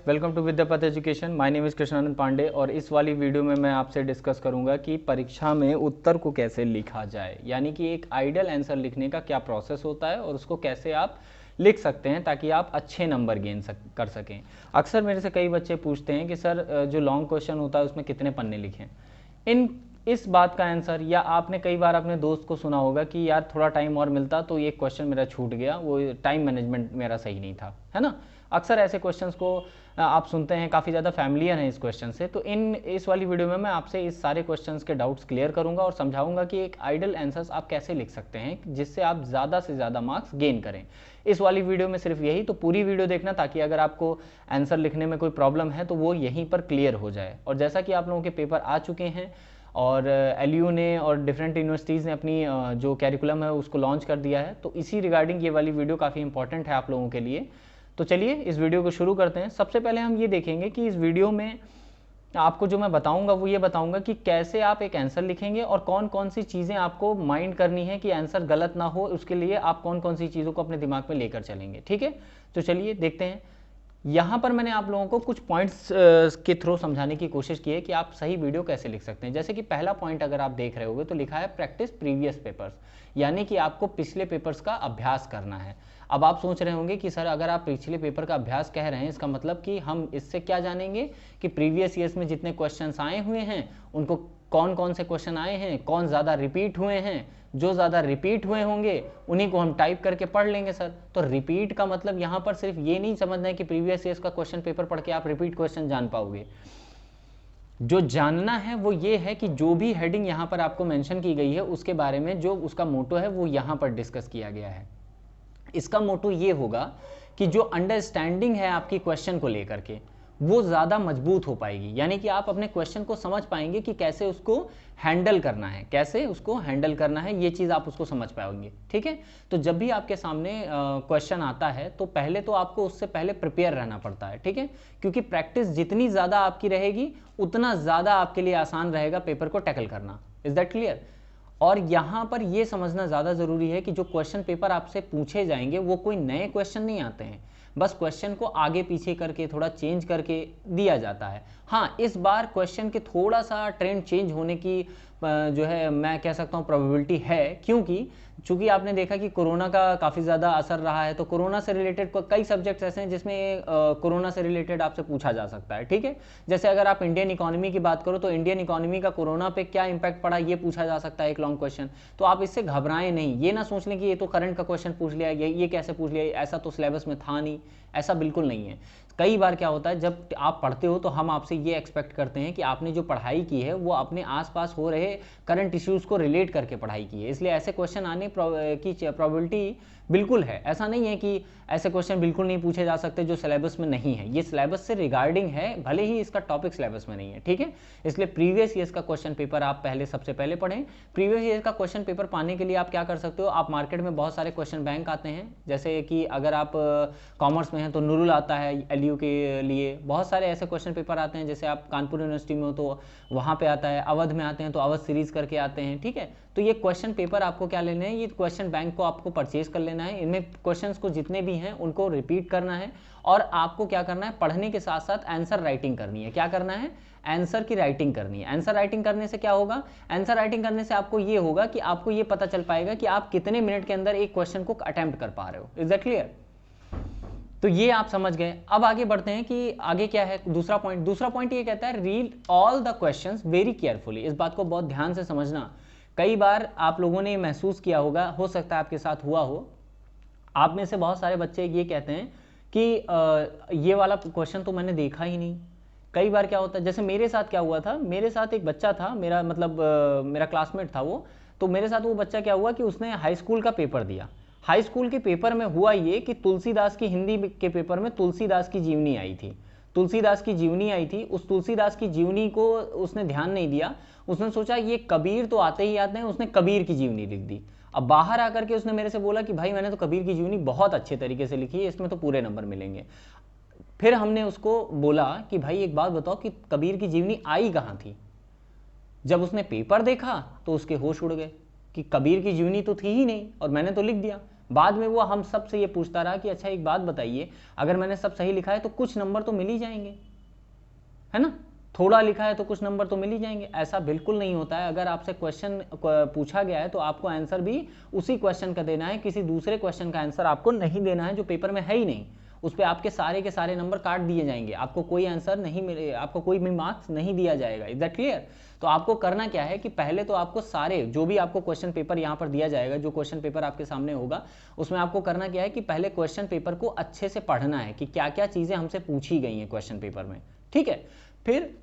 Welcome to Vidyapath education. My name is Krishnanand Pandey और इस वाली वीडियो में मैं आपसे डिस्कस करूंगा कि परीक्षा में उत्तर को कैसे लिखा जाए, यानी कि एक आइडियल आंसर लिखने का क्या प्रोसेस होता है और उसको कैसे आप लिख सकते हैं ताकि आप अच्छे नंबर कर सकें। अक्सर मेरे से कई बच्चे पूछते हैं कि सर जो लॉन्ग क्वेश्चन होता है उसमें कितने पन्ने लिखें। इस बात का आंसर, या आपने कई बार अपने दोस्त को सुना होगा कि यार थोड़ा टाइम और मिलता तो ये क्वेश्चन मेरा छूट गया, वो टाइम मैनेजमेंट मेरा सही नहीं था, है ना। अक्सर ऐसे क्वेश्चंस को आप सुनते हैं, काफ़ी ज़्यादा फैमिलियर हैं इस क्वेश्चन से। तो इस वाली वीडियो में मैं आपसे इस सारे क्वेश्चंस के डाउट्स क्लियर करूंगा और समझाऊंगा कि एक आइडियल आंसर्स आप कैसे लिख सकते हैं जिससे आप ज़्यादा से ज़्यादा मार्क्स गेन करें। इस वाली वीडियो में सिर्फ यही, तो पूरी वीडियो देखना ताकि अगर आपको आंसर लिखने में कोई प्रॉब्लम है तो वो यहीं पर क्लियर हो जाए। और जैसा कि आप लोगों के पेपर आ चुके हैं और LU ने और डिफरेंट यूनिवर्सिटीज़ ने अपनी जो कैरिकुलम है उसको लॉन्च कर दिया है, तो इसी रिगार्डिंग ये वाली वीडियो काफ़ी इंपॉर्टेंट है आप लोगों के लिए। तो चलिए इस वीडियो को शुरू करते हैं। सबसे पहले हम ये देखेंगे कि इस वीडियो में आपको जो मैं बताऊंगा वो ये बताऊंगा कि कैसे आप एक आंसर लिखेंगे और कौन कौन सी चीज़ें आपको माइंड करनी है कि आंसर गलत ना हो, उसके लिए आप कौन कौन सी चीज़ों को अपने दिमाग में लेकर चलेंगे। ठीक है, तो चलिए देखते हैं। यहाँ पर मैंने आप लोगों को कुछ पॉइंट्स के थ्रू समझाने की कोशिश की है कि आप सही वीडियो कैसे लिख सकते हैं। जैसे कि पहला पॉइंट अगर आप देख रहे होंगे तो लिखा है प्रैक्टिस प्रीवियस पेपर्स, यानी कि आपको पिछले पेपर्स का अभ्यास करना है। अब आप सोच रहे होंगे कि सर अगर आप पिछले पेपर का अभ्यास कह रहे हैं इसका मतलब कि हम इससे क्या जानेंगे कि प्रीवियस ईयर्स में जितने क्वेश्चंस आए हुए हैं उनको कौन कौन से क्वेश्चन आए हैं, कौन ज़्यादा रिपीट हुए हैं। जो ज़्यादा रिपीट हुए होंगे उन्हीं को हम टाइप करके पढ़ लेंगे सर। तो रिपीट का मतलब यहाँ पर सिर्फ ये नहीं समझना है कि प्रीवियस ईयर्स का क्वेश्चन पेपर पढ़ के आप रिपीट क्वेश्चन जान पाओगे। जो जानना है वो ये है कि जो भी हेडिंग यहाँ पर आपको मेंशन की गई है उसके बारे में जो उसका मोटो है वो यहाँ पर डिस्कस किया गया है। इसका मोटो ये होगा कि जो अंडरस्टैंडिंग है आपकी क्वेश्चन को लेकर के वो ज़्यादा मजबूत हो पाएगी, यानी कि आप अपने क्वेश्चन को समझ पाएंगे कि कैसे उसको हैंडल करना है, कैसे उसको हैंडल करना है, ये चीज़ आप उसको समझ पाएंगे। ठीक है, तो जब भी आपके सामने क्वेश्चन आता है तो पहले तो आपको उससे पहले प्रिपेयर रहना पड़ता है। ठीक है, क्योंकि प्रैक्टिस जितनी ज़्यादा आपकी रहेगी उतना ज़्यादा आपके लिए आसान रहेगा पेपर को टैकल करना। Is that clear? और यहाँ पर यह समझना ज़्यादा ज़रूरी है कि जो क्वेश्चन पेपर आपसे पूछे जाएंगे वो कोई नए क्वेश्चन नहीं आते हैं, बस क्वेश्चन को आगे पीछे करके थोड़ा चेंज करके दिया जाता है। हाँ, इस बार क्वेश्चन के थोड़ा सा ट्रेंड चेंज होने की जो है मैं कह सकता हूँ प्रोबेबिलिटी है, क्योंकि चूंकि आपने देखा कि कोरोना का काफ़ी ज़्यादा असर रहा है, तो कोरोना से रिलेटेड कई सब्जेक्ट्स ऐसे हैं जिसमें कोरोना से रिलेटेड आपसे पूछा जा सकता है। ठीक है, जैसे अगर आप इंडियन इकोनॉमी की बात करो तो इंडियन इकोनॉमी का कोरोना पे क्या इंपैक्ट पड़ा ये पूछा जा सकता है, एक लॉन्ग क्वेश्चन। तो आप इससे घबराएं नहीं, ये ना सोच लें कि ये तो करंट का क्वेश्चन पूछ लिया, ये कैसे पूछ लिया, ऐसा तो सिलेबस में था नहीं। ऐसा बिल्कुल नहीं है। कई बार क्या होता है जब आप पढ़ते हो तो हम आपसे ये एक्सपेक्ट करते हैं कि आपने जो पढ़ाई की है वो अपने आसपास हो रहे करंट इश्यूज को रिलेट करके पढ़ाई की है, इसलिए ऐसे क्वेश्चन आने की प्रोबेबिलिटी बिल्कुल है। ऐसा नहीं है कि ऐसे क्वेश्चन बिल्कुल नहीं पूछे जा सकते जो सिलेबस में नहीं है, ये सिलेबस से रिगार्डिंग है, भले ही इसका टॉपिक सिलेबस में नहीं है। ठीक है, इसलिए प्रीवियस ईयर्स का क्वेश्चन पेपर आप सबसे पहले पढ़ें। प्रीवियस ईयर का क्वेश्चन पेपर पाने के लिए आप क्या कर सकते हो, आप मार्केट में बहुत सारे क्वेश्चन बैंक आते हैं, जैसे कि अगर आप कॉमर्स में हैं तो नुरुल आता है, LU के लिए बहुत सारे ऐसे क्वेश्चन पेपर आते हैं। जैसे आप कानपुर यूनिवर्सिटी में हो तो वहाँ पे आता है, अवध में आते हैं तो अवध सीरीज करके आते हैं। ठीक है, तो ये क्वेश्चन पेपर आपको क्या लेने हैं, ये क्वेश्चन बैंक को आपको परचेज कर लेना है। इनमें क्वेश्चंस को जितने भी हैं उनको रिपीट करना है और आपको क्या करना है, पढ़ने के साथ साथ आंसर राइटिंग करनी है। क्या करना है, आंसर की राइटिंग करनी है। आंसर राइटिंग करने से क्या होगा, आंसर राइटिंग करने से आपको ये होगा कि आपको ये पता चल पाएगा कि आप कितने मिनट के अंदर एक क्वेश्चन को अटेम्प्ट कर पा रहे हो। Is that clear? तो ये आप समझ गए। अब आगे बढ़ते हैं कि आगे क्या है। दूसरा पॉइंट ये कहता है read all the questions very carefully. इस बात को बहुत ध्यान से समझना। कई बार आप लोगों ने महसूस किया होगा, हो सकता है आपके साथ हुआ हो, आप में से बहुत सारे बच्चे ये कहते हैं कि ये वाला क्वेश्चन तो मैंने देखा ही नहीं। कई बार क्या होता है, जैसे मेरे साथ क्या हुआ था, मेरे साथ एक बच्चा था, मेरा मतलब मेरा क्लासमेट था वो। तो मेरे साथ वो बच्चा क्या हुआ कि उसने हाई स्कूल का पेपर दिया। हाई स्कूल के पेपर में हुआ ये कि तुलसीदास की हिंदी के पेपर में तुलसीदास की जीवनी आई थी। तुलसीदास की जीवनी आई थी, उस तुलसीदास की जीवनी को उसने ध्यान नहीं दिया। उसने सोचा ये कबीर तो आते ही आते हैं, उसने कबीर की जीवनी लिख दी। अब बाहर आकर के उसने मेरे से बोला कि भाई मैंने तो कबीर की जीवनी बहुत अच्छे तरीके से लिखी है, इसमें तो पूरे नंबर मिलेंगे। फिर हमने उसको बोला कि भाई एक बात बताओ कि कबीर की जीवनी आई कहाँ थी। जब उसने पेपर देखा तो उसके होश उड़ गए कि कबीर की जीवनी तो थी ही नहीं और मैंने तो लिख दिया। बाद में वो हम सब से ये पूछता रहा कि अच्छा एक बात बताइए, अगर मैंने सब सही लिखा है तो कुछ नंबर तो मिल ही जाएंगे, है ना, थोड़ा लिखा है तो कुछ नंबर तो मिल ही जाएंगे। ऐसा बिल्कुल नहीं होता है। अगर आपसे क्वेश्चन पूछा गया है तो आपको आंसर भी उसी क्वेश्चन का देना है, किसी दूसरे क्वेश्चन का आंसर आपको नहीं देना है जो पेपर में है ही नहीं। उस पर आपके सारे के सारे नंबर काट दिए जाएंगे, आपको कोई आंसर नहीं मिले, आपको कोई भी मार्क्स नहीं दिया जाएगा। Is that clear? तो आपको करना क्या है कि पहले तो आपको सारे जो भी आपको क्वेश्चन पेपर यहाँ पर दिया जाएगा, जो क्वेश्चन पेपर आपके सामने होगा, उसमें आपको करना क्या है कि पहले क्वेश्चन पेपर को अच्छे से पढ़ना है कि क्या क्या चीज़ें हमसे पूछी गई हैं क्वेश्चन पेपर में, ठीक है। फिर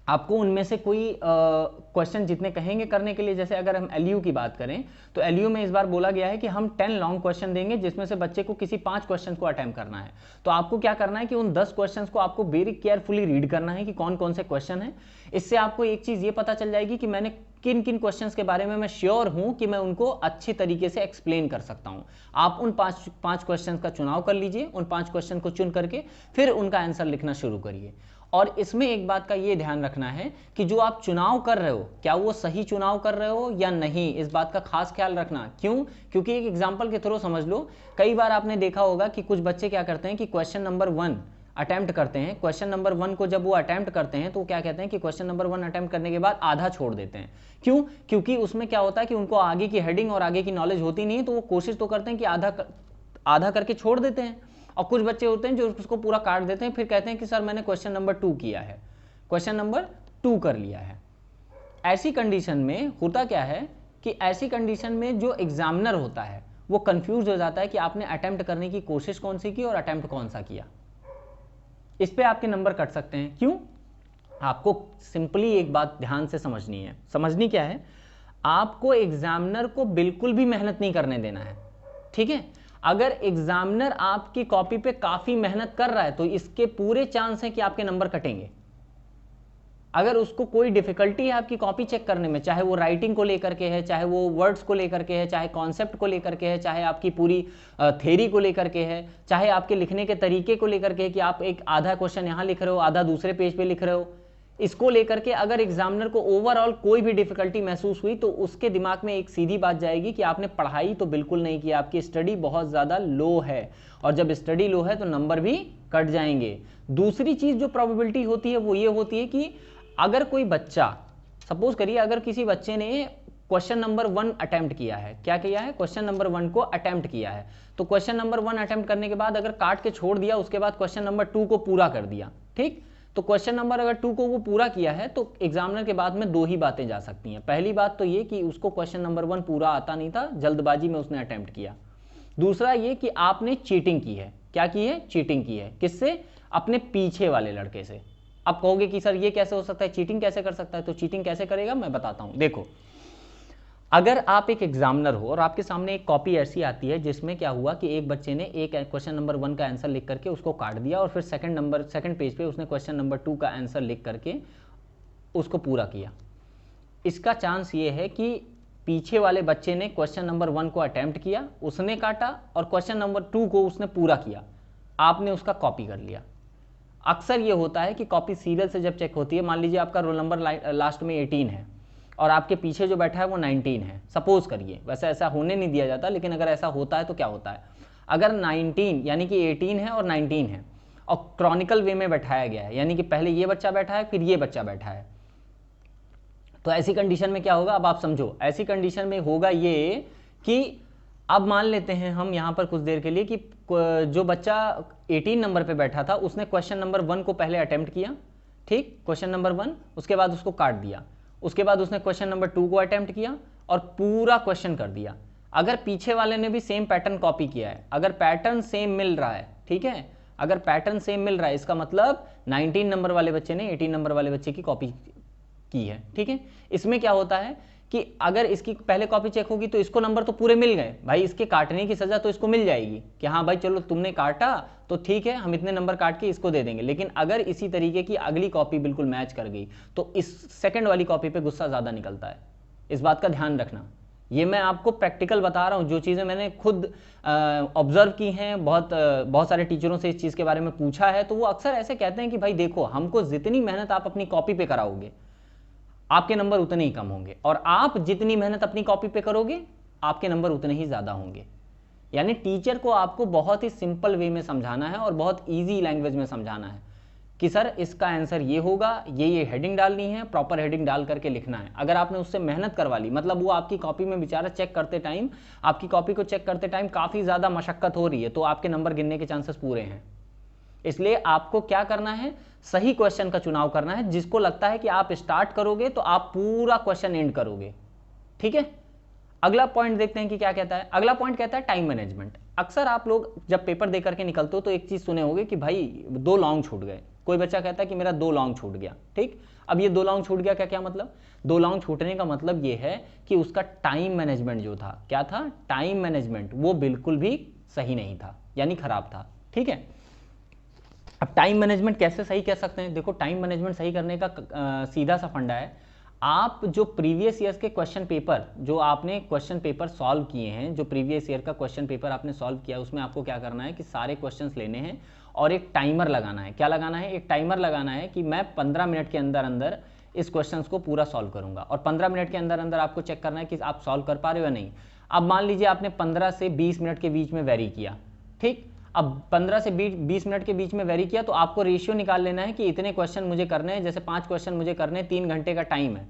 आपको उनमें से कोई क्वेश्चन जितने कहेंगे करने के लिए, जैसे अगर हम एलयू की बात करें तो एलयू में इस बार बोला गया है कि हम 10 लॉन्ग क्वेश्चन देंगे जिसमें से बच्चे को किसी 5 क्वेश्चन को अटेम्प्ट करना है। तो आपको क्या करना है कि उन 10 क्वेश्चंस को आपको वेरी केयरफुली रीड करना है कि कौन कौन से क्वेश्चन है। इससे आपको एक चीज़ ये पता चल जाएगी कि मैंने किन किन क्वेश्चंस के बारे में मैं श्योर हूं कि मैं उनको अच्छी तरीके से एक्सप्लेन कर सकता हूं। आप उन पांच क्वेश्चंस का चुनाव कर लीजिए, उन 5 क्वेश्चन को चुन करके फिर उनका आंसर लिखना शुरू करिए। और इसमें एक बात का ये ध्यान रखना है कि जो आप चुनाव कर रहे हो क्या वो सही चुनाव कर रहे हो या नहीं, इस बात का खास ख्याल रखना। क्यों? क्योंकि एक एग्जांपल के थ्रू समझ लो, कई बार आपने देखा होगा कि कुछ बच्चे क्या करते हैं कि क्वेश्चन नंबर 1 अटेम्प्ट करते हैं। क्वेश्चन नंबर 1 को जब वो अटेम्प्ट करते हैं तो क्या कहते हैं कि क्वेश्चन नंबर 1 अटेम्प्ट करने के बाद आधा छोड़ देते हैं। क्यों? क्योंकि उसमें क्या होता है कि उनको आगे की हेडिंग और आगे की नॉलेज होती नहीं है, तो वो कोशिश तो करते हैं कि आधा करके छोड़ देते हैं। और कुछ बच्चे होते हैं जो उसको पूरा काट देते हैं, फिर कहते हैं कि सर मैंने क्वेश्चन नंबर 2 किया है, क्वेश्चन नंबर 2 कर लिया है। ऐसी कंडीशन में होता क्या है कि ऐसी कंडीशन में जो एग्जामिनर होता है वो कंफ्यूज हो जाता है कि आपने अटेम्प्ट करने की कोशिश कौन सी की और अटेम्प्ट कौन सा किया। इस पे आपके नंबर कट सकते हैं। क्यों? आपको सिंपली एक बात ध्यान से समझनी है। समझनी क्या है? आपको एग्जामिनर को बिल्कुल भी मेहनत नहीं करने देना है, ठीक है। अगर एग्जामिनर आपकी कॉपी पे काफी मेहनत कर रहा है तो इसके पूरे चांस हैं कि आपके नंबर कटेंगे। अगर उसको कोई डिफिकल्टी है आपकी कॉपी चेक करने में, चाहे वो राइटिंग को लेकर के है, चाहे वो वर्ड्स को लेकर के है, चाहे कॉन्सेप्ट को लेकर के है, चाहे आपकी पूरी थ्योरी को लेकर के है, चाहे आपके लिखने के तरीके को लेकर के है कि आप एक आधा क्वेश्चन यहाँ लिख रहे हो, आधा दूसरे पेज पे लिख रहे हो, इसको लेकर के अगर एग्जामिनर को ओवरऑल कोई भी डिफिकल्टी महसूस हुई तो उसके दिमाग में एक सीधी बात जाएगी कि आपने पढ़ाई तो बिल्कुल नहीं किया, आपकी स्टडी बहुत ज़्यादा लो है, और जब स्टडी लो है तो नंबर भी कट जाएंगे। दूसरी चीज़ जो प्रोबेबिलिटी होती है वो ये होती है कि अगर कोई बच्चा, सपोज करिए अगर किसी बच्चे ने क्वेश्चन नंबर 1 अटेम्प्ट किया है, क्या किया है? क्वेश्चन नंबर 1 को अटेम्प्ट किया है, तो क्वेश्चन नंबर 1 अटेम्प्ट करने के बाद अगर काट के छोड़ दिया, उसके बाद क्वेश्चन नंबर 2 को पूरा कर दिया, ठीक। तो क्वेश्चन नंबर अगर 2 को वो पूरा किया है तो एग्जामिनर के बाद में 2 ही बातें जा सकती हैं। पहली बात तो ये कि उसको क्वेश्चन नंबर 1 पूरा आता नहीं था, जल्दबाजी में उसने अटेम्प्ट किया। दूसरा ये कि आपने चीटिंग की है। क्या की है? चीटिंग की है। किससे? अपने पीछे वाले लड़के से। अब कहोगे कि सर ये कैसे हो सकता है, चीटिंग कैसे कर सकता है? तो चीटिंग कैसे करेगा मैं बताता हूं। देखो, अगर आप एक एग्जामिनर हो और आपके सामने एक कॉपी ऐसी आती है जिसमें क्या हुआ कि एक बच्चे ने एक क्वेश्चन नंबर 1 का आंसर लिख करके उसको काट दिया और फिर सेकंड पेज पे उसने क्वेश्चन नंबर 2 का आंसर लिख करके उसको पूरा किया, इसका चांस ये है कि पीछे वाले बच्चे ने क्वेश्चन नंबर 1 को अटेम्प्ट किया, उसने काटा, और क्वेश्चन नंबर 2 को उसने पूरा किया, आपने उसका कॉपी कर लिया। अक्सर ये होता है कि कॉपी सीरियल से जब चेक होती है, मान लीजिए आपका रोल नंबर लास्ट में 18 है और आपके पीछे जो बैठा है वो 19 है, सपोज करिए, वैसे ऐसा होने नहीं दिया जाता, लेकिन अगर ऐसा होता है तो क्या होता है, अगर 19 यानी कि 18 है और 19 है और क्रॉनिकल वे में बैठाया गया है, यानी कि पहले ये बच्चा बैठा है फिर ये बच्चा बैठा है, तो ऐसी कंडीशन में क्या होगा, अब आप समझो, ऐसी कंडीशन में होगा ये कि अब मान लेते हैं हम यहाँ पर कुछ देर के लिए कि जो बच्चा 18 नंबर पे बैठा था उसने क्वेश्चन नंबर 1 को पहले अटेम्प्ट किया, ठीक, क्वेश्चन नंबर 1, उसके बाद उसको काट दिया, उसके बाद उसने क्वेश्चन नंबर 2 को अटेम्प्ट किया और पूरा क्वेश्चन कर दिया। अगर पीछे वाले ने भी सेम पैटर्न कॉपी किया है, अगर पैटर्न सेम मिल रहा है, ठीक है, अगर पैटर्न सेम मिल रहा है, इसका मतलब 19 नंबर वाले बच्चे ने 18 नंबर वाले बच्चे की कॉपी की है, ठीक है। इसमें क्या होता है कि अगर इसकी पहले कॉपी चेक होगी तो इसको नंबर तो पूरे मिल गए भाई, इसके काटने की सजा तो इसको मिल जाएगी कि हाँ भाई चलो तुमने काटा तो ठीक है, हम इतने नंबर काट के इसको दे देंगे। लेकिन अगर इसी तरीके की अगली कॉपी बिल्कुल मैच कर गई तो इस सेकंड वाली कॉपी पे गुस्सा ज़्यादा निकलता है, इस बात का ध्यान रखना। ये मैं आपको प्रैक्टिकल बता रहा हूँ, जो चीज़ें मैंने खुद ऑब्जर्व की हैं, बहुत सारे टीचरों से इस चीज़ के बारे में पूछा है, तो वो अक्सर ऐसे कहते हैं कि भाई देखो, हमको जितनी मेहनत आप अपनी कॉपी पे कराओगे आपके नंबर उतने ही कम होंगे, और आप जितनी मेहनत अपनी कॉपी पे करोगे आपके नंबर उतने ही ज़्यादा होंगे। यानी टीचर को आपको बहुत ही सिंपल वे में समझाना है और बहुत ईजी लैंग्वेज में समझाना है कि सर इसका आंसर ये होगा, ये हेडिंग डालनी है, प्रॉपर हेडिंग डाल करके लिखना है। अगर आपने उससे मेहनत करवा ली, मतलब वो आपकी कॉपी में बेचारा चेक करते टाइम, आपकी कॉपी को चेक करते टाइम काफ़ी ज़्यादा मशक्कत हो रही है, तो आपके नंबर गिनने के चांसेस पूरे हैं। इसलिए आपको क्या करना है, सही क्वेश्चन का चुनाव करना है, जिसको लगता है कि आप स्टार्ट करोगे तो आप पूरा क्वेश्चन एंड करोगे। ठीक है, अगला पॉइंट देखते हैं कि क्या कहता है। अगला पॉइंट कहता है टाइम मैनेजमेंट। अक्सर आप लोग जब पेपर दे करके निकलते हो तो एक चीज सुने होगे कि भाई 2 लॉन्ग छूट गए। कोई बच्चा कहता है कि मेरा 2 लॉन्ग छूट गया। ठीक, अब ये 2 लॉन्ग छूट गया क्या क्या मतलब? 2 लॉन्ग छूटने का मतलब ये है कि उसका टाइम मैनेजमेंट जो था, क्या था, टाइम मैनेजमेंट, वो बिल्कुल भी सही नहीं था, यानी खराब था। ठीक है, अब टाइम मैनेजमेंट कैसे सही कह सकते हैं? देखो, टाइम मैनेजमेंट सही करने का सीधा सा फंडा है, आप जो प्रीवियस ईयर्स के क्वेश्चन पेपर, जो आपने क्वेश्चन पेपर सॉल्व किए हैं, जो प्रीवियस ईयर का क्वेश्चन पेपर आपने सॉल्व किया, उसमें आपको क्या करना है कि सारे क्वेश्चंस लेने हैं और एक टाइमर लगाना है। क्या लगाना है? एक टाइमर लगाना है कि मैं 15 मिनट के अंदर अंदर इस क्वेश्चन को पूरा सॉल्व करूंगा, और 15 मिनट के अंदर अंदर आपको चेक करना है कि आप सॉल्व कर पा रहे हो या नहीं। अब मान लीजिए आपने 15 से 20 मिनट के बीच में वेरी किया। ठीक, अब 15 से 20 मिनट के बीच में वेरी किया, तो आपको रेशियो निकाल लेना है कि इतने क्वेश्चन मुझे करने हैं। जैसे 5 क्वेश्चन मुझे करने हैं, 3 घंटे का टाइम है,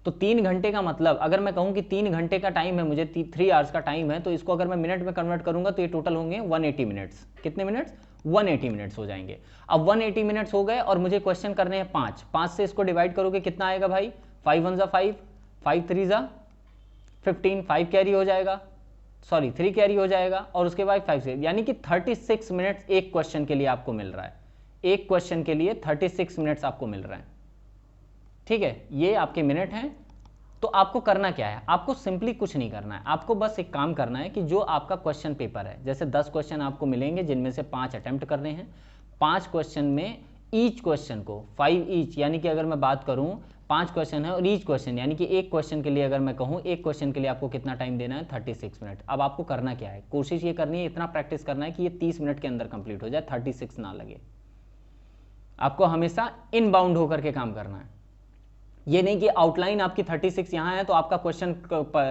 तो 3 घंटे का मतलब, अगर मैं कहूं कि 3 घंटे का टाइम है मुझे, 3 आवर्स का टाइम है, तो इसको अगर मैं मिनट में कन्वर्ट करूंगा तो ये टोटल होंगे 180 मिनट्स। कितने मिनट्स? 180 मिनट्स हो जाएंगे। अब 180 मिनट्स हो गए और मुझे क्वेश्चन करने हैं 5 से इसको डिवाइड करोगे कितना आएगा भाई? 5 1 5, 5 3 15, 5 कैरी हो जाएगा, सॉरी 3 कैरी हो जाएगा, और उसके बाद 5 से, यानी कि 36 मिनट्स एक क्वेश्चन के लिए आपको मिल रहा है। एक क्वेश्चन के लिए 36 मिनट्स आपको मिल रहे हैं। ठीक है, ये आपके मिनट हैं। तो आपको करना क्या है? आपको सिंपली कुछ नहीं करना है, आपको बस एक काम करना है कि जो आपका क्वेश्चन पेपर है, जैसे 10 क्वेश्चन आपको मिलेंगे जिनमें से 5 अटेम्प्ट करने हैं। 5 क्वेश्चन में ईच क्वेश्चन को 5 ईच, यानी कि अगर मैं बात करूं 5 क्वेश्चन है और ईच क्वेश्चन, यानी कि एक क्वेश्चन के लिए अगर मैं कहूं, एक क्वेश्चन के लिए आपको कितना टाइम देना है? 36 मिनट। अब आपको करना क्या है? कोशिश ये करनी है, इतना प्रैक्टिस करना है कि ये 30 मिनट के अंदर कंप्लीट हो जाए, 36 ना लगे। आपको हमेशा इनबाउंड होकर के काम करना है। ये नहीं कि आउटलाइन आपकी 36 यहां है तो आपका क्वेश्चन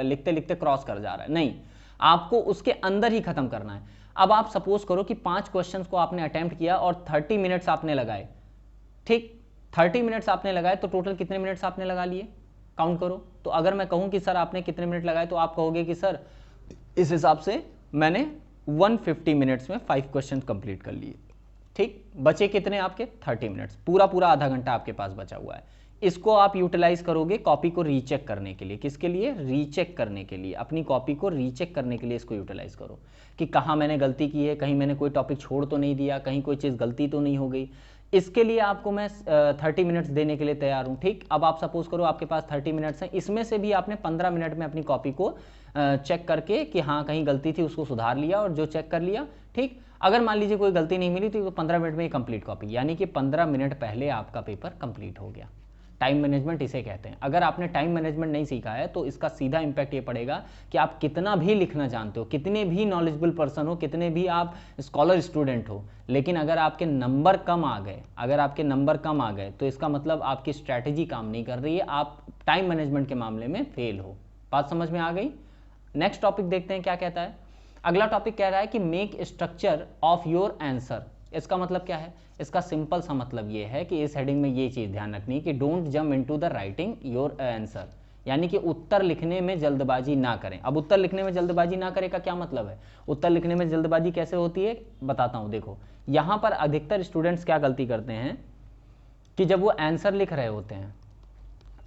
लिखते लिखते क्रॉस कर जा रहा है, नहीं, आपको उसके अंदर ही खत्म करना है। अब आप सपोज करो कि 5 क्वेश्चंस को आपने अटेम्प्ट किया और 30 मिनट्स आपने लगाए। ठीक, 30 मिनट्स आपने लगाए, तो टोटल कितने मिनट्स आपने लगा लिए? काउंट करो। तो अगर मैं कहूं कि सर आपने कितने मिनट लगाए, तो आप कहोगे कि सर इस हिसाब से मैंने 150 मिनट्स में 5 क्वेश्चन कंप्लीट कर लिए। ठीक, बचे कितने आपके? 30 मिनट्स, पूरा पूरा आधा घंटा आपके पास बचा हुआ है। इसको आप यूटिलाइज करोगे कॉपी को रीचेक करने के लिए। किसके लिए? रीचेक करने के लिए, अपनी कॉपी को रीचेक करने के लिए इसको यूटिलाइज करो कि कहाँ मैंने गलती की है, कहीं मैंने कोई टॉपिक छोड़ तो नहीं दिया, कहीं कोई चीज़ गलती तो नहीं हो गई। इसके लिए आपको मैं 30 मिनट्स देने के लिए तैयार हूँ। ठीक, अब आप सपोज करो आपके पास 30 मिनट्स हैं, इसमें से भी आपने 15 मिनट में अपनी कॉपी को चेक करके कि हाँ कहीं गलती थी उसको सुधार लिया और जो चेक कर लिया। ठीक, अगर मान लीजिए कोई गलती नहीं मिली तो 15 मिनट में ही कंप्लीट कॉपी, यानी कि 15 मिनट पहले आपका पेपर कंप्लीट हो गया। टाइम मैनेजमेंट इसे कहते हैं। अगर आपने टाइम मैनेजमेंट नहीं सीखा है तो इसका सीधा इंपैक्ट ये पड़ेगा कि आप कितना भी लिखना जानते हो, कितने भी नॉलेजेबल पर्सन हो, कितने भी आप स्कॉलर स्टूडेंट हो, लेकिन अगर आपके नंबर कम आ गए, अगर आपके नंबर कम आ गए तो इसका मतलब आपकी स्ट्रैटेजी काम नहीं कर रही है, आप टाइम मैनेजमेंट के मामले में फेल हो। बात समझ में आ गई? नेक्स्ट टॉपिक देखते हैं क्या कहता है। अगला टॉपिक कह रहा है कि make structure of your answer. इसका मतलब क्या है? इसका सिंपल सा मतलब ये है कि इस हेडिंग में ये चीज़ ध्यान रखनी है कि don't jump into the writing your answer, यानी कि उत्तर लिखने में जल्दबाजी ना करें। अब उत्तर लिखने में जल्दबाजी ना करें का क्या मतलब है? उत्तर लिखने में जल्दबाजी कैसे होती है बताता हूँ। देखो, यहाँ पर अधिकतर स्टूडेंट्स क्या गलती करते हैं कि जब वो आंसर लिख रहे होते हैं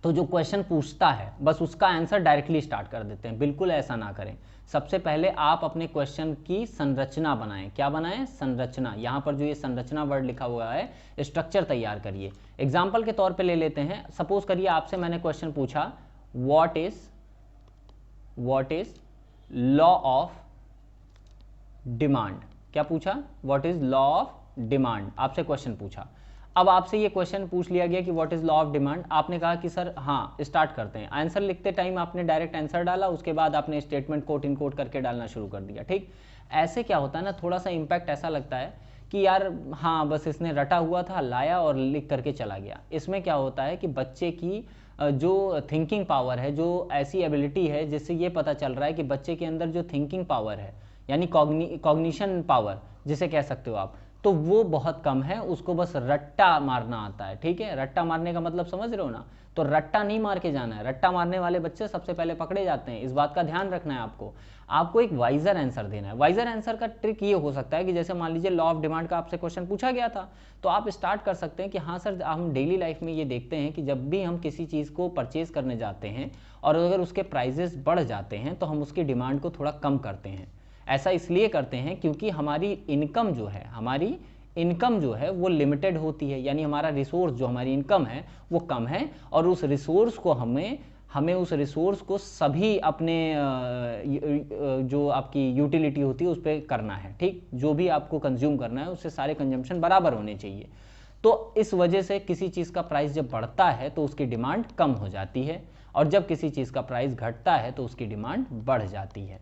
तो जो क्वेश्चन पूछता है बस उसका आंसर डायरेक्टली स्टार्ट कर देते हैं। बिल्कुल ऐसा ना करें। सबसे पहले आप अपने क्वेश्चन की संरचना बनाएं। क्या बनाएं? संरचना। यहाँ पर जो ये संरचना वर्ड लिखा हुआ है, स्ट्रक्चर तैयार करिए। एग्जाम्पल के तौर पे ले लेते हैं। सपोज करिए आपसे मैंने क्वेश्चन पूछा what is law of demand. क्या पूछा? What is law of demand, आपसे क्वेश्चन पूछा। अब आपसे ये क्वेश्चन पूछ लिया गया कि what is law of demand. आपने कहा कि सर हाँ स्टार्ट करते हैं। आंसर लिखते टाइम आपने डायरेक्ट आंसर डाला, उसके बाद आपने स्टेटमेंट कोट इन कोट करके डालना शुरू कर दिया। ठीक, ऐसे क्या होता है ना, थोड़ा सा इंपैक्ट ऐसा लगता है कि यार हाँ बस इसने रटा हुआ था, लाया और लिख करके चला गया। इसमें क्या होता है कि बच्चे की जो थिंकिंग पावर है, जो ऐसी एबिलिटी है जिससे ये पता चल रहा है कि बच्चे के अंदर जो थिंकिंग पावर है, यानी कॉग्निशन पावर जिसे कह सकते हो आप, तो वो बहुत कम है, उसको बस रट्टा मारना आता है। ठीक है, रट्टा मारने का मतलब समझ रहे हो ना? तो रट्टा नहीं मार के जाना है, रट्टा मारने वाले बच्चे सबसे पहले पकड़े जाते हैं, इस बात का ध्यान रखना है आपको। आपको एक वाइजर आंसर देना है। वाइजर आंसर का ट्रिक ये हो सकता है कि जैसे मान लीजिए लॉ ऑफ डिमांड का आपसे क्वेश्चन पूछा गया था, तो आप स्टार्ट कर सकते हैं कि हाँ सर, हम डेली लाइफ में ये देखते हैं कि जब भी हम किसी चीज़ को परचेज करने जाते हैं और अगर उसके प्राइजेस बढ़ जाते हैं तो हम उसकी डिमांड को थोड़ा कम करते हैं। ऐसा इसलिए करते हैं क्योंकि हमारी इनकम जो है वो लिमिटेड होती है, यानी हमारा रिसोर्स जो हमारी इनकम है वो कम है, और उस रिसोर्स को हमें उस रिसोर्स को सभी अपने जो आपकी यूटिलिटी होती है उस पर करना है। ठीक, जो भी आपको कंज्यूम करना है उससे सारे कंजम्पशन बराबर होने चाहिए। तो इस वजह से किसी चीज़ का प्राइस जब बढ़ता है तो उसकी डिमांड कम हो जाती है, और जब किसी चीज़ का प्राइस घटता है तो उसकी डिमांड बढ़ जाती है।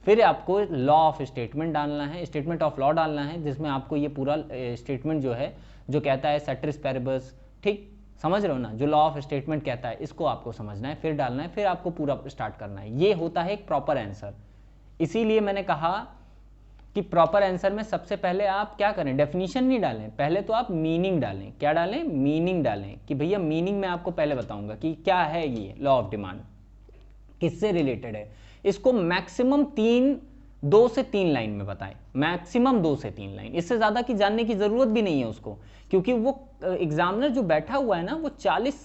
फिर आपको लॉ ऑफ स्टेटमेंट डालना है, स्टेटमेंट ऑफ लॉ डालना है, जिसमें आपको ये पूरा स्टेटमेंट जो है जो कहता है सेट्रिस पैरिबस, ठीक समझ रहे हो ना, जो लॉ ऑफ स्टेटमेंट कहता है इसको आपको समझना है, फिर डालना है, फिर आपको पूरा स्टार्ट करना है। ये होता है एक प्रॉपर आंसर। इसीलिए मैंने कहा कि प्रॉपर आंसर में सबसे पहले आप क्या करें, डेफिनेशन नहीं डालें, पहले तो आप मीनिंग डालें। क्या डालें? मीनिंग डालें, कि भैया मीनिंग में आपको पहले बताऊंगा कि क्या है ये लॉ ऑफ डिमांड, किससे रिलेटेड है। इसको मैक्सिमम 2 से 3 लाइन में बताएं, मैक्सिमम 2 से 3 लाइन, इससे ज़्यादा की जानने की ज़रूरत भी नहीं है उसको, क्योंकि वो एग्जामिनर जो बैठा हुआ है ना वो 40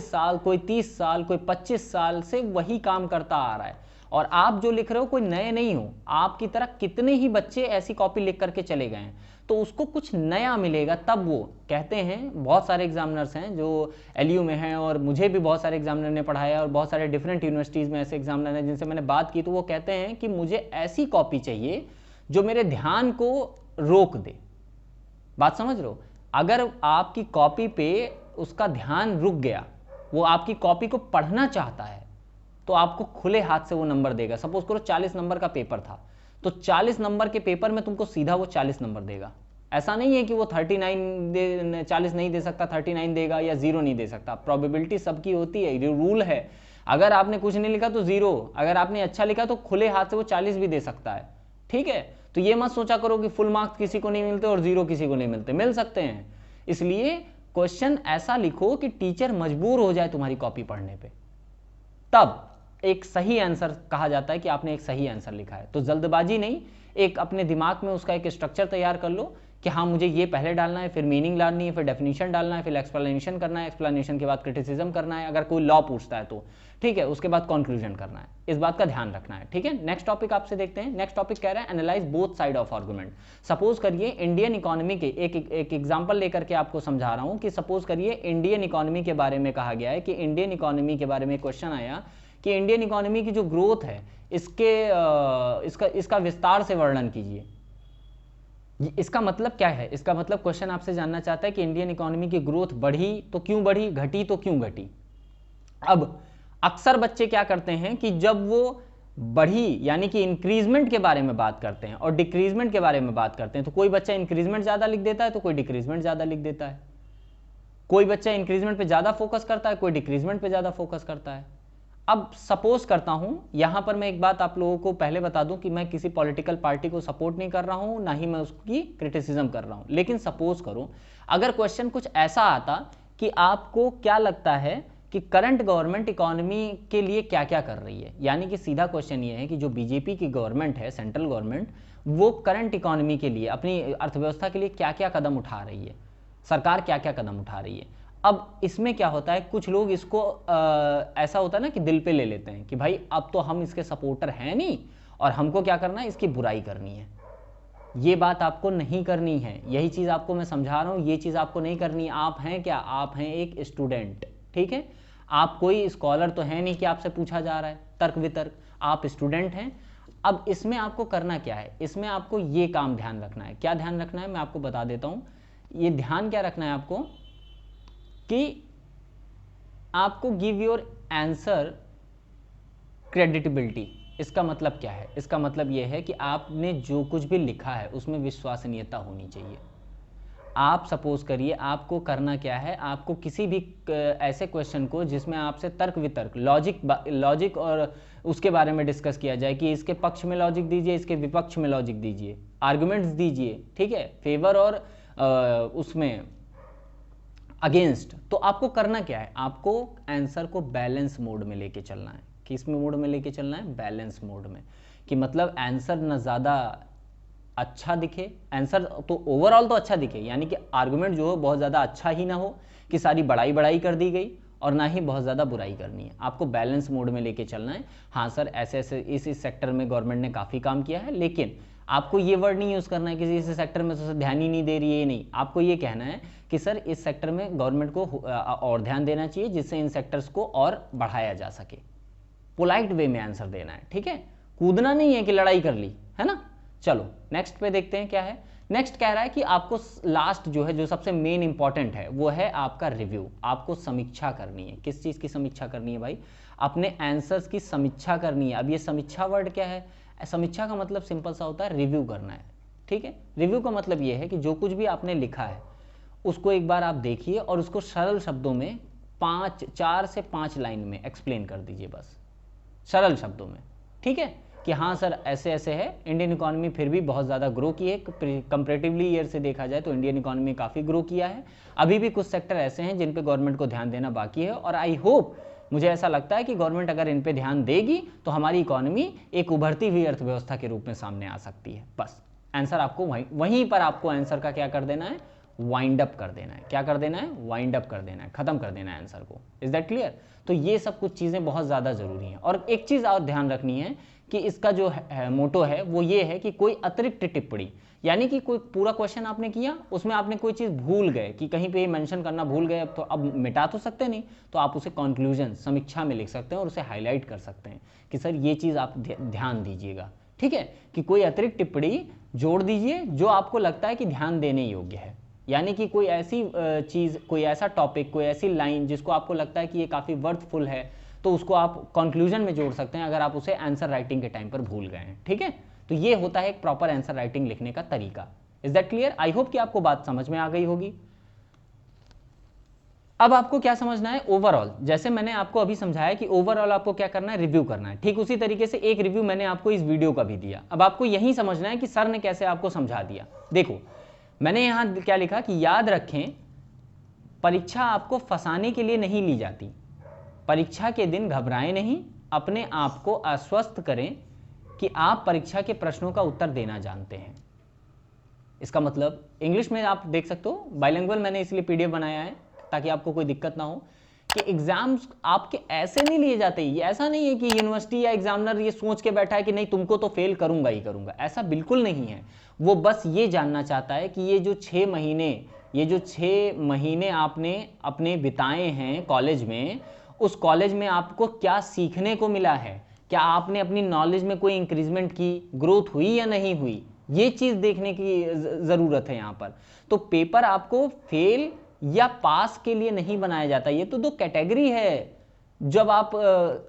साल, कोई 30 साल, कोई 25 साल से वही काम करता आ रहा है, और आप जो लिख रहे हो कोई नए नहीं हो, आपकी तरह कितने ही बच्चे ऐसी कॉपी लिख करके चले गए हैं, तो उसको कुछ नया मिलेगा तब वो कहते हैं। बहुत सारे एग्जामिनर्स हैं जो एलयू में हैं, और मुझे भी बहुत सारे एग्जामिनर ने पढ़ाया, और बहुत सारे डिफरेंट यूनिवर्सिटीज़ में ऐसे एग्जामिनर हैं जिनसे मैंने बात की, तो वो कहते हैं कि मुझे ऐसी कॉपी चाहिए जो मेरे ध्यान को रोक दे। बात समझ रहे हो? अगर आपकी कॉपी पे उसका ध्यान रुक गया, वो आपकी कॉपी को पढ़ना चाहता है, तो आपको खुले हाथ से वो नंबर देगा। सपोज करो 40 नंबर का पेपर था, तो 40 नंबर के पेपर में तुमको सीधा वो 40 नंबर देगा। ऐसा नहीं है कि वो 40 नहीं दे सकता, 39 देगा, या 0 नहीं दे सकता। प्रोबेबिलिटी सबकी होती है, ये रूल है। अगर आपने कुछ नहीं लिखा तो 0, अगर आपने अच्छा लिखा तो खुले हाथ से वो 40 भी दे सकता है। ठीक है, तो ये मत सोचा करो कि फुल मार्क्स किसी को नहीं मिलते और 0 किसी को नहीं मिलते, मिल सकते हैं। इसलिए क्वेश्चन ऐसा लिखो कि टीचर मजबूर हो जाए तुम्हारी कॉपी पढ़ने पे, तब एक सही आंसर कहा जाता है कि आपने एक सही आंसर लिखा है। तो जल्दबाजी नहीं, एक अपने दिमाग में उसका एक स्ट्रक्चर तैयार कर लो कि हाँ मुझे ये पहले डालना है, फिर मीनिंग डालनी है, फिर डेफिनेशन डालना है, फिर एक्सप्लेनेशन करना है, एक्सप्लेनेशन के बाद क्रिटिसिज्म करना है, अगर कोई लॉ पूछता है तो ठीक है, उसके बाद कंक्लूजन करना है। इस बात का ध्यान रखना है। ठीक है, नेक्स्ट टॉपिक आपसे देखते हैं। नेक्स्ट टॉपिक कह रहा है analyse both side of argument. Suppose करिए इंडियन इकोनॉमी के एक एग्जांपल लेकर के आपको समझा रहा हूं कि सपोज करिए इंडियन इकोनॉमी के बारे में कहा गया है, कि इंडियन इकोनॉमी के बारे में क्वेश्चन आया कि इंडियन इकोनॉमी की जो ग्रोथ है इसका विस्तार से वर्णन कीजिए। इसका मतलब क्या है? इसका मतलब क्वेश्चन आपसे जानना चाहता है कि इंडियन इकोनॉमी की ग्रोथ बढ़ी तो क्यों बढ़ी, घटी तो क्यों घटी। अब अक्सर बच्चे क्या करते हैं कि जब वो बढ़ी यानी कि इंक्रीजमेंट के बारे में बात करते हैं और डिक्रीजमेंट के बारे में बात करते हैं, तो कोई बच्चा इंक्रीजमेंट ज्यादा लिख देता है तो कोई डिक्रीजमेंट ज्यादा लिख देता है। कोई बच्चा इंक्रीजमेंट पे ज्यादा फोकस करता है, कोई डिक्रीजमेंट पे ज्यादा फोकस करता है। अब सपोज करता हूं, यहां पर मैं एक बात आप लोगों को पहले बता दूं कि मैं किसी पॉलिटिकल पार्टी को सपोर्ट नहीं कर रहा हूं, ना ही मैं उसकी क्रिटिसिज्म कर रहा हूं, लेकिन सपोज करो अगर क्वेश्चन कुछ ऐसा आता कि आपको क्या लगता है कि करंट गवर्नमेंट इकोनॉमी के लिए क्या क्या कर रही है, यानी कि सीधा क्वेश्चन ये है कि जो बीजेपी की गवर्नमेंट है, सेंट्रल गवर्नमेंट, वो करंट इकोनॉमी के लिए, अपनी अर्थव्यवस्था के लिए क्या क्या कदम उठा रही है, सरकार क्या क्या कदम उठा रही है। अब इसमें क्या होता है, कुछ लोग इसको ऐसा होता है ना कि दिल पे ले लेते हैं कि भाई अब तो हम इसके सपोर्टर हैं नहीं और हमको क्या करना है, इसकी बुराई करनी है। ये बात आपको नहीं करनी है, यही चीज़ आपको मैं समझा रहा हूँ, ये चीज़ आपको नहीं करनी है। आप हैं क्या? आप हैं एक स्टूडेंट, ठीक है। आप कोई स्कॉलर तो है नहीं कि आपसे पूछा जा रहा है तर्क वितर्क, आप स्टूडेंट हैं। अब इसमें आपको करना क्या है, इसमें आपको ये काम ध्यान रखना है। क्या ध्यान रखना है मैं आपको बता देता हूँ। ये ध्यान क्या रखना है आपको कि आपको गिव योर आंसर क्रेडिटेबिलिटी। इसका मतलब क्या है? इसका मतलब यह है कि आपने जो कुछ भी लिखा है उसमें विश्वसनीयता होनी चाहिए। आप सपोज करिए आपको करना क्या है, आपको किसी भी ऐसे क्वेश्चन को जिसमें आपसे तर्क वितर्क लॉजिक और उसके बारे में डिस्कस किया जाए कि इसके पक्ष में लॉजिक दीजिए, इसके विपक्ष में लॉजिक दीजिए, आर्गुमेंट्स दीजिए, ठीक है, फेवर और उसमें अगेंस्ट, तो आपको करना क्या है, आपको आंसर को बैलेंस मोड में लेके चलना है। किस मोड में लेके चलना है, बैलेंस मोड में, कि मतलब आंसर न ज़्यादा अच्छा दिखे, आंसर तो ओवरऑल तो अच्छा दिखे, यानी कि आर्गुमेंट जो हो बहुत ज़्यादा अच्छा ही ना हो कि सारी बड़ाई बड़ाई कर दी गई, और ना ही बहुत ज़्यादा बुराई करनी है, आपको बैलेंस मोड में लेके चलना है। हाँ सर ऐसे ऐसे इस सेक्टर में गवर्नमेंट ने काफ़ी काम किया है, लेकिन आपको ये वर्ड नहीं यूज़ करना है कि इस सेक्टर में तो ध्यान ही नहीं दे रही है, नहीं, आपको ये कहना है कि सर इस सेक्टर में गवर्नमेंट को और ध्यान देना चाहिए जिससे इन सेक्टर्स को और बढ़ाया जा सके। पोलाइट वे में आंसर देना है, ठीक है, कूदना नहीं है कि लड़ाई कर ली, है ना। चलो नेक्स्ट पे देखते हैं क्या है। नेक्स्ट कह रहा है कि आपको लास्ट जो है, जो सबसे मेन इंपॉर्टेंट है, वो है आपका रिव्यू। आपको समीक्षा करनी है। किस चीज़ की समीक्षा करनी है भाई, अपने आंसर्स की समीक्षा करनी है। अब ये समीक्षा वर्ड क्या है, समीक्षा का मतलब सिंपल सा होता है रिव्यू करना है, ठीक है। रिव्यू का मतलब ये है कि जो कुछ भी आपने लिखा है उसको एक बार आप देखिए और उसको सरल शब्दों में 4 से 5 लाइन में एक्सप्लेन कर दीजिए, बस सरल शब्दों में, ठीक है, कि हाँ सर ऐसे ऐसे है, इंडियन इकोनॉमी फिर भी बहुत ज़्यादा ग्रो की है, कंपैरेटिवली ईयर से देखा जाए तो इंडियन इकोनॉमी काफ़ी ग्रो किया है, अभी भी कुछ सेक्टर ऐसे हैं जिन पे गवर्नमेंट को ध्यान देना बाकी है, और आई होप, मुझे ऐसा लगता है कि गवर्नमेंट अगर इन पे ध्यान देगी तो हमारी इकोनॉमी एक उभरती हुई अर्थव्यवस्था के रूप में सामने आ सकती है। बस आंसर आपको वहीं पर आपको आंसर का क्या कर देना है, वाइंड अप कर देना है। क्या कर देना है, वाइंड अप कर देना है, खत्म कर देना है आंसर को। Is that clear. तो ये सब कुछ चीज़ें बहुत ज़्यादा ज़रूरी हैं। और एक चीज़ और ध्यान रखनी है कि इसका जो मोटो है वो ये है कि कोई अतिरिक्त टिप्पणी, यानी कि कोई पूरा क्वेश्चन आपने किया, उसमें आपने कोई चीज़ भूल गए कि कहीं पे मेंशन करना भूल गए, तो अब मिटा तो सकते नहीं, तो आप उसे कंक्लूजन समीक्षा में लिख सकते हैं और उसे हाईलाइट कर सकते हैं कि सर ये चीज़ आप ध्यान दीजिएगा, ठीक है, कि कोई अतिरिक्त टिप्पणी जोड़ दीजिए जो आपको लगता है कि ध्यान देने योग्य है। यानी कि कोई ऐसी चीज़, कोई ऐसा टॉपिक, कोई ऐसी लाइन जिसको आपको लगता है कि ये काफ़ी वर्थफुल है, तो उसको आप कंक्लूजन में जोड़ सकते हैं अगर आप उसे आंसर राइटिंग के टाइम पर भूल गए हैं, ठीक है। तो ये होता है एक प्रॉपर आंसर राइटिंग लिखने का तरीका। Is that clear. I hope कि आपको बात समझ में आ गई होगी। अब आपको क्या समझना है, ओवरऑल, जैसे मैंने आपको अभी समझाया कि ओवरऑल आपको क्या करना है, रिव्यू करना है, ठीक उसी तरीके से एक रिव्यू मैंने आपको इस वीडियो का भी दिया। अब आपको यही समझना है कि सर ने कैसे आपको समझा दिया। देखो मैंने यहां क्या लिखा कि याद रखें, परीक्षा आपको फंसाने के लिए नहीं ली जाती। परीक्षा के दिन घबराएं नहीं, अपने आप को आश्वस्त करें कि आप परीक्षा के प्रश्नों का उत्तर देना जानते हैं। इसका मतलब इंग्लिश में आप देख सकते हो, बाइलिंगुअल मैंने इसलिए पीडीएफ बनाया है ताकि आपको कोई दिक्कत ना हो कि एग्जाम्स आपके ऐसे नहीं लिए जाते। ये ऐसा नहीं है कि यूनिवर्सिटी या एग्जामिनर ये सोच के बैठा है कि नहीं तुमको तो फेल करूंगा ही करूंगा, ऐसा बिल्कुल नहीं है। वो बस ये जानना चाहता है कि ये जो 6 महीने आपने अपने बिताए हैं कॉलेज में, उस कॉलेज में आपको क्या सीखने को मिला है, क्या आपने अपनी नॉलेज में कोई इंक्रीजमेंट की, ग्रोथ हुई या नहीं हुई, ये चीज़ देखने की ज़रूरत है यहाँ पर। तो पेपर आपको फेल या पास के लिए नहीं बनाया जाता। ये तो दो कैटेगरी है। जब आप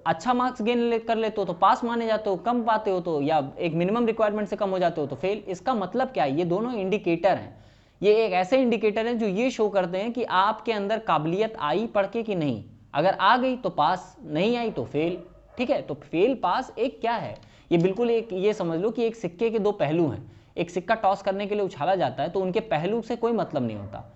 अच्छा मार्क्स गेन कर लेते हो तो पास माने जाते हो, कम पाते हो तो, या एक मिनिमम रिक्वायरमेंट से कम हो जाते हो तो फेल। इसका मतलब क्या है, ये दोनों इंडिकेटर हैं। ये एक ऐसे इंडिकेटर हैं जो ये शो करते हैं कि आपके अंदर काबिलियत आई पढ़ के कि नहीं। अगर आ गई तो पास, नहीं आई तो फेल, ठीक है। तो फेल पास एक क्या है, ये बिल्कुल एक, ये समझ लो कि एक सिक्के के दो पहलू हैं। एक सिक्का टॉस करने के लिए उछाला जाता है तो उनके पहलू से कोई मतलब नहीं होता,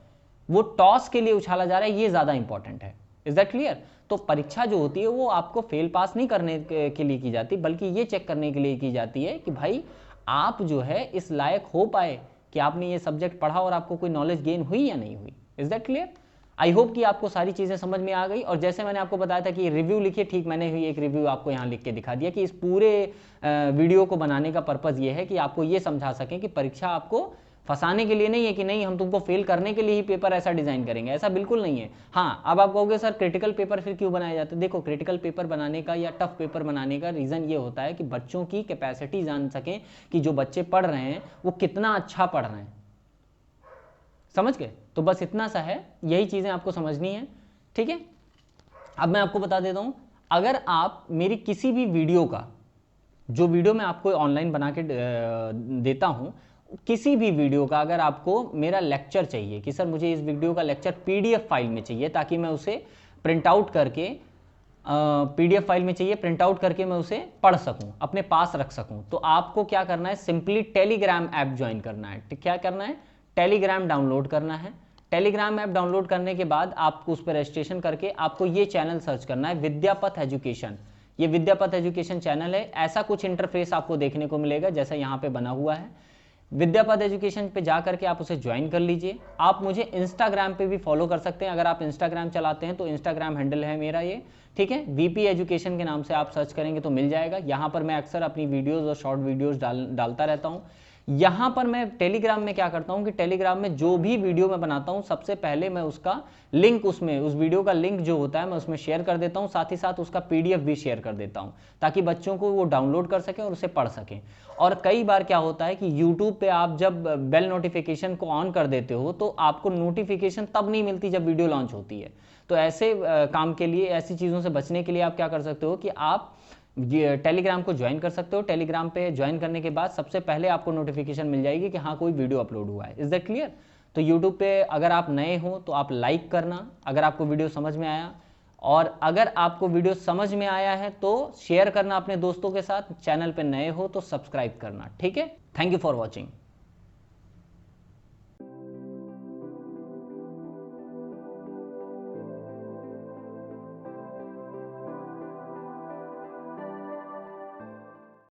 वो टॉस के लिए उछाला जा रहा है, ये ज़्यादा इंपॉर्टेंट है। Is that clear. तो परीक्षा जो होती है वो आपको फेल पास नहीं करने के लिए की जाती, बल्कि ये चेक करने के लिए की जाती है कि भाई आप जो है इस लायक हो पाए कि आपने ये सब्जेक्ट पढ़ा और आपको कोई नॉलेज गेन हुई या नहीं हुई। Is that clear. I hope कि आपको सारी चीज़ें समझ में आ गई। और जैसे मैंने आपको बताया था कि रिव्यू लिखिए, ठीक मैंने भी एक रिव्यू आपको यहाँ लिख के दिखा दिया कि इस पूरे वीडियो को बनाने का पर्पज़ ये है कि आपको ये समझा सकें कि परीक्षा आपको फंसाने के लिए नहीं है कि नहीं हम तुमको फेल करने के लिए ही पेपर ऐसा डिज़ाइन करेंगे, ऐसा बिल्कुल नहीं है। हाँ, अब आप कहोगे सर क्रिटिकल पेपर फिर क्यों बनाए जाते हैं। देखो क्रिटिकल पेपर बनाने का या टफ पेपर बनाने का रीज़न ये होता है कि बच्चों की कैपेसिटी जान सकें कि जो बच्चे पढ़ रहे हैं वो कितना अच्छा पढ़ रहे हैं। समझ गए। तो बस इतना सा है, यही चीज़ें आपको समझनी है, ठीक है। अब मैं आपको बता देता हूँ, अगर आप मेरी किसी भी वीडियो का, जो वीडियो मैं आपको ऑनलाइन बना के देता हूँ, किसी भी वीडियो का अगर आपको मेरा लेक्चर चाहिए कि सर मुझे इस वीडियो का लेक्चर पीडीएफ फाइल में चाहिए ताकि मैं उसे प्रिंट आउट करके पीडीएफ फाइल में चाहिए प्रिंट आउट करके मैं उसे पढ़ सकूं, अपने पास रख सकूं, तो आपको क्या करना है, सिंपली टेलीग्राम ऐप ज्वाइन करना है। क्या करना है, टेलीग्राम डाउनलोड करना है। टेलीग्राम ऐप डाउनलोड करने के बाद आपको उस पर रजिस्ट्रेशन करके आपको ये चैनल सर्च करना है, विद्यापथ एजुकेशन। ये विद्यापथ एजुकेशन चैनल है। ऐसा कुछ इंटरफेस आपको देखने को मिलेगा जैसा यहाँ पे बना हुआ है। विद्यापथ एजुकेशन पे जा करके आप उसे ज्वाइन कर लीजिए। आप मुझे इंस्टाग्राम पे भी फॉलो कर सकते हैं, अगर आप इंस्टाग्राम चलाते हैं तो इंस्टाग्राम हैंडल है मेरा ये, ठीक है, वीपी एजुकेशन के नाम से आप सर्च करेंगे तो मिल जाएगा। यहाँ पर मैं अक्सर अपनी वीडियोज़ और शॉर्ट वीडियोज़ डालता रहता हूँ। यहाँ पर मैं टेलीग्राम में क्या करता हूँ कि टेलीग्राम में जो भी वीडियो मैं बनाता हूँ सबसे पहले मैं उसका लिंक, उसमें उस वीडियो का लिंक जो होता है मैं उसमें शेयर कर देता हूँ, साथ ही साथ उसका पीडीएफ भी शेयर कर देता हूँ ताकि बच्चों को वो डाउनलोड कर सकें और उसे पढ़ सकें। और कई बार क्या होता है कि यूट्यूब पे आप जब बेल नोटिफिकेशन को ऑन कर देते हो तो आपको नोटिफिकेशन तब नहीं मिलती जब वीडियो लॉन्च होती है। तो ऐसे काम के लिए, ऐसी चीज़ों से बचने के लिए आप क्या कर सकते हो कि आप टेलीग्राम को ज्वाइन कर सकते हो। टेलीग्राम पे ज्वाइन करने के बाद सबसे पहले आपको नोटिफिकेशन मिल जाएगी कि हाँ कोई वीडियो अपलोड हुआ है। Is that clear? तो यूट्यूब पे अगर आप नए हो तो आप लाइक करना अगर आपको वीडियो समझ में आया, और अगर आपको वीडियो समझ में आया है तो शेयर करना अपने दोस्तों के साथ। चैनल पे नए हो तो सब्सक्राइब करना, ठीक है। Thank you for watching.